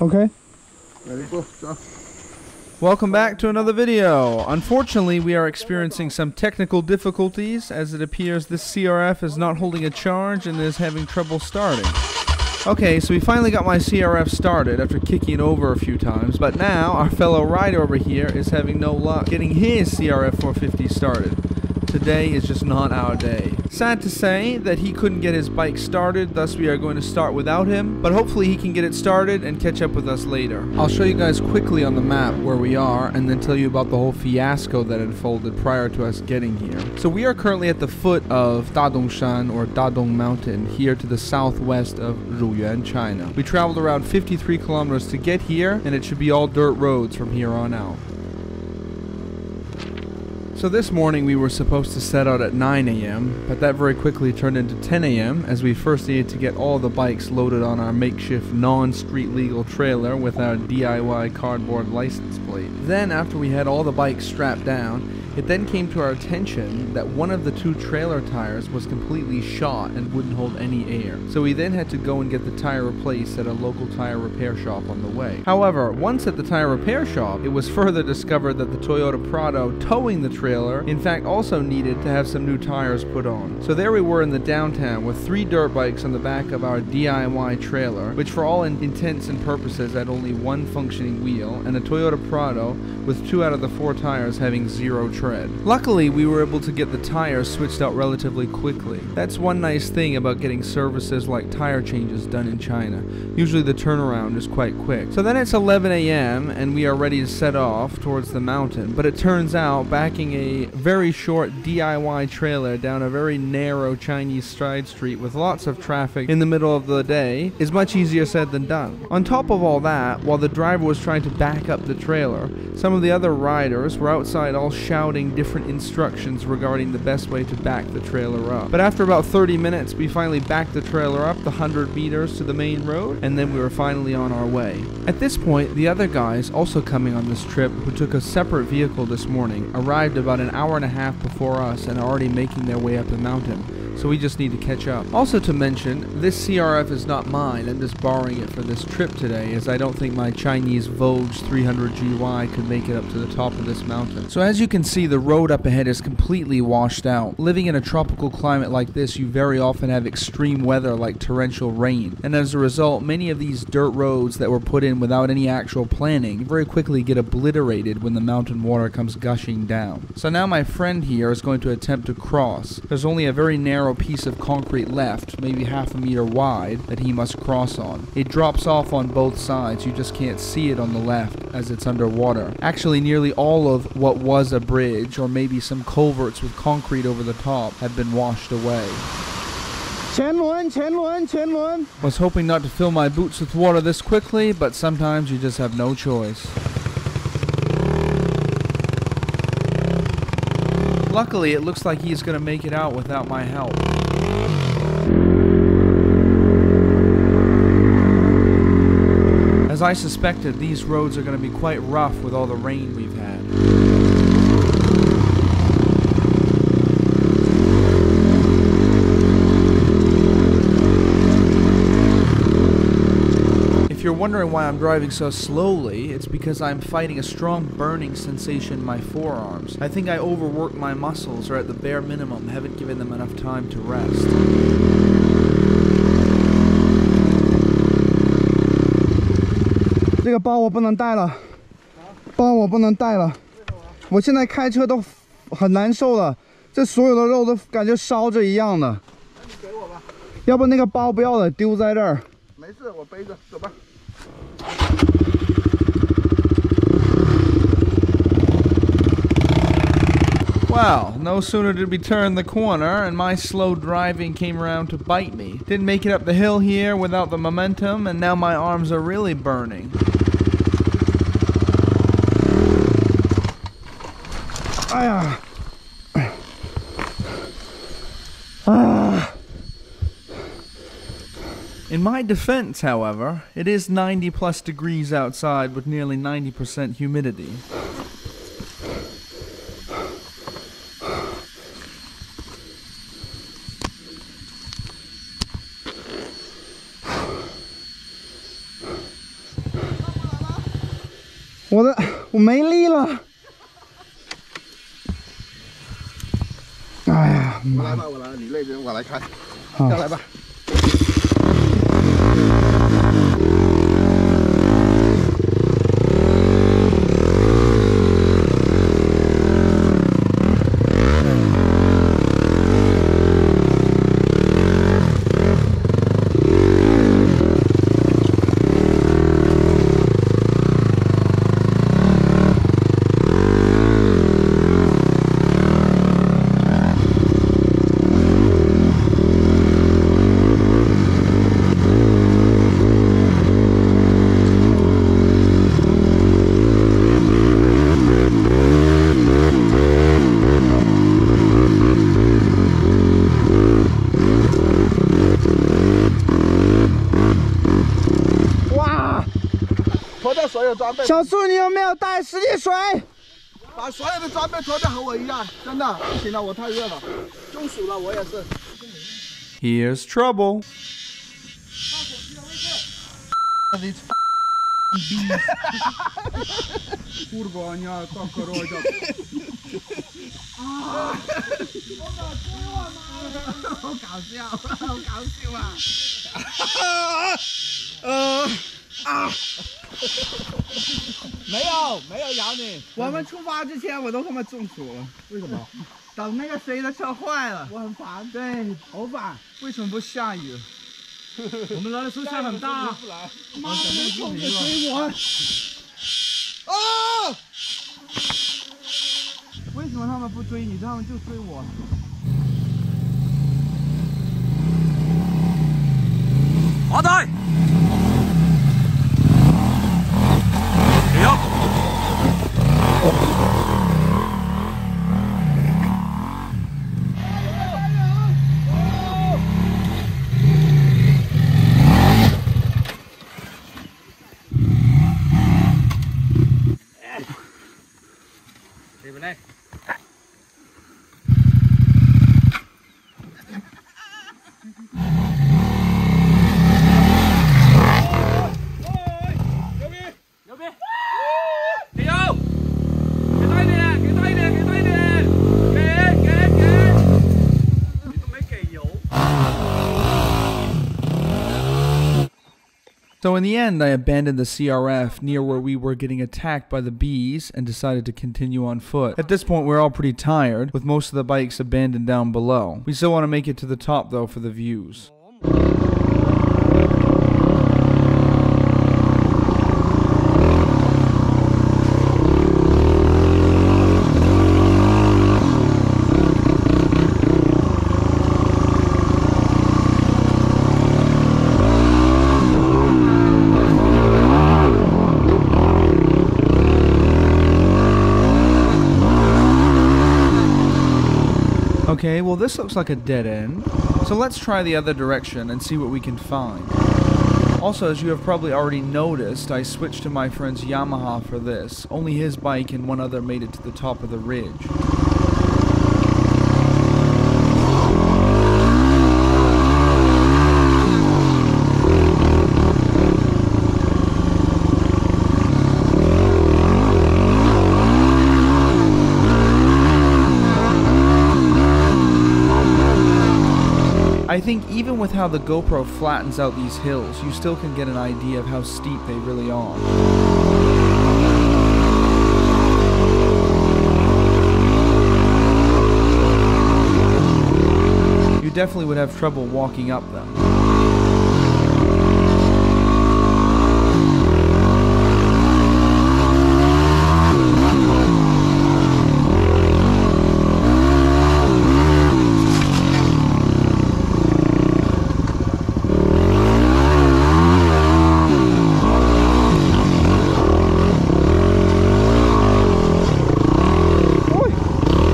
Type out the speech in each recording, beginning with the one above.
Okay. Ready, go. Welcome back to another video. Unfortunately, we are experiencing some technical difficulties as it appears this CRF is not holding a charge and is having trouble starting. Okay, so we finally got my CRF started after kicking it over a few times, but now our fellow rider over here is having no luck getting his CRF 450 started. Today is just not our day. Sad to say that he couldn't get his bike started, thus we are going to start without him, but hopefully he can get it started and catch up with us later. I'll show you guys quickly on the map where we are and then tell you about the whole fiasco that unfolded prior to us getting here. So we are currently at the foot of Dadong Shan or Dadong Mountain here to the southwest of Ru'yuan, China. We traveled around 53 kilometers to get here and it should be all dirt roads from here on out. So this morning we were supposed to set out at 9 a.m., but that very quickly turned into 10 a.m. as we first needed to get all the bikes loaded on our makeshift non-street legal trailer with our DIY cardboard license plate. Then after we had all the bikes strapped down, it then came to our attention that one of the two trailer tires was completely shot and wouldn't hold any air. So we then had to go and get the tire replaced at a local tire repair shop on the way. However, once at the tire repair shop, it was further discovered that the Toyota Prado towing the trailer in fact also needed to have some new tires put on. So there we were in the downtown with 3 dirt bikes on the back of our DIY trailer, which for all intents and purposes had only one functioning wheel, and a Toyota Prado with 2 out of the 4 tires having 0 tread. Luckily, we were able to get the tires switched out relatively quickly. That's one nice thing about getting services like tire changes done in China. Usually the turnaround is quite quick. So then it's 11 a.m. and we are ready to set off towards the mountain, but it turns out backing a very short DIY trailer down a very narrow Chinese side street with lots of traffic in the middle of the day is much easier said than done. On top of all that, while the driver was trying to back up the trailer, some of the other riders were outside all shouting different instructions regarding the best way to back the trailer up. But after about 30 minutes, we finally backed the trailer up the 100 meters to the main road, and then we were finally on our way. At this point, the other guys also coming on this trip, who took a separate vehicle this morning, arrived about an hour and a half before us and are already making their way up the mountain. So we just need to catch up. Also to mention, this CRF is not mine. I'm just borrowing it for this trip today, as I don't think my Chinese Vogue 300 GY could make it up to the top of this mountain. So as you can see, the road up ahead is completely washed out. Living in a tropical climate like this, you very often have extreme weather like torrential rain. And as a result, many of these dirt roads that were put in without any actual planning very quickly get obliterated when the mountain water comes gushing down. So now my friend here is going to attempt to cross. There's only a very narrow piece of concrete left, maybe half a meter wide, that he must cross on. It drops off on both sides, you just can't see it on the left as it's underwater. Actually, nearly all of what was a bridge, or maybe some culverts with concrete over the top, have been washed away. Was hoping not to fill my boots with water this quickly, but sometimes you just have no choice. Luckily, it looks like he's going to make it out without my help. As I suspected, these roads are going to be quite rough with all the rain we've had. If you're wondering why I'm driving so slowly, it's because I'm fighting a strong burning sensation in my forearms. I think I overworked my muscles, or at the bare minimum, haven't given them enough time to rest. 这个包我不能带了，包我不能带了。我现在开车都很难受了，这所有的肉都感觉烧着一样的。那你给我吧，要不那个包不要了，丢在这儿。没事，我背着，走吧。 Well, no sooner did we turn the corner and my slow driving came around to bite me. Didn't make it up the hill here without the momentum, and now my arms are really burning. In my defense, however, it is 90+ degrees outside with nearly 90% humidity. 我没力了。哎呀，我来吧，我来，你累人我来开，好，下来吧。小树，你有没有带10斤水？把所有的装备脱掉，和我一样，真的不行了，我太热了，中暑了，我也是。Here's trouble. Ah! 没有咬你。我们出发之前我都他妈中暑了。为什么？等那个谁的车坏了，我很烦。对，头发。为什么不下雨？我们来的时候下很大。不来。妈的，冲着追我！啊！为什么他们不追你，他们就追我？下低。So in the end, I abandoned the CRF near where we were getting attacked by the bees and decided to continue on foot. At this point, we're all pretty tired, with most of the bikes abandoned down below. We still want to make it to the top though for the views. Okay, well this looks like a dead end, so let's try the other direction and see what we can find. Also, as you have probably already noticed, I switched to my friend's Yamaha for this. Only his bike and one other made it to the top of the ridge. I think even with how the GoPro flattens out these hills, you still can get an idea of how steep they really are. You definitely would have trouble walking up them.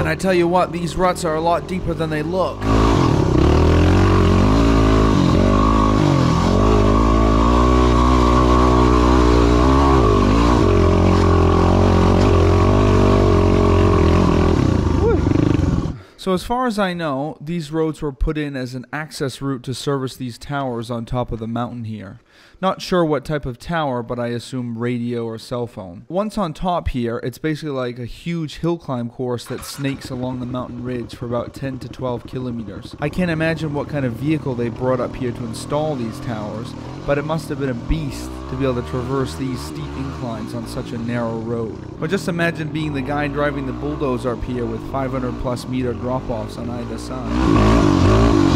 I tell you what, these ruts are a lot deeper than they look. So as far as I know, these roads were put in as an access route to service these towers on top of the mountain here. Not sure what type of tower, but I assume radio or cell phone. Once on top here, it's basically like a huge hill climb course that snakes along the mountain ridge for about 10 to 12 kilometers. I can't imagine what kind of vehicle they brought up here to install these towers, but it must have been a beast to be able to traverse these steep inclines on such a narrow road. Or just imagine being the guy driving the bulldozer up here with 500+ meter drop-offs on either side.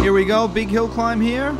Here we go, big hill climb here.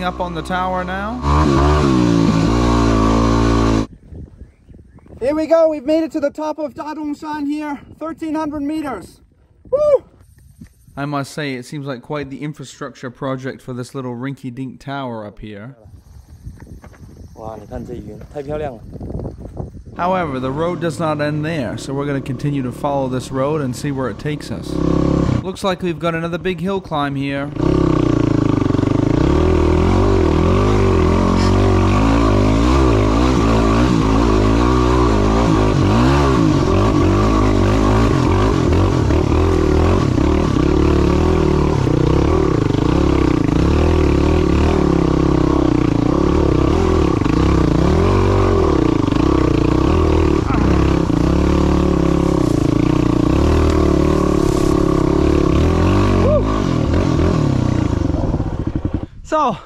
Up on the tower now. Here we go, we've made it to the top of Dadong Mountain here, 1,300 meters. Woo! I must say, it seems like quite the infrastructure project for this little rinky-dink tower up here. However, the road does not end there, so we're going to continue to follow this road and see where it takes us. Looks like we've got another big hill climb here. So,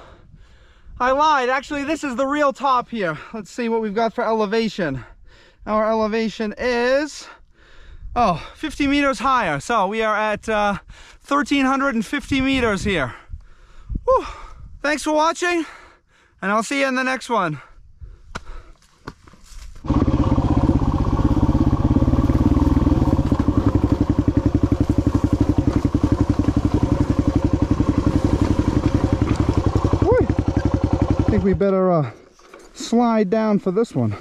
I lied. Actually, this is the real top here. Let's see what we've got for elevation. Our elevation is, 50 meters higher. So we are at 1,350 meters here. Whew. Thanks for watching, and I'll see you in the next one. I think we better slide down for this one.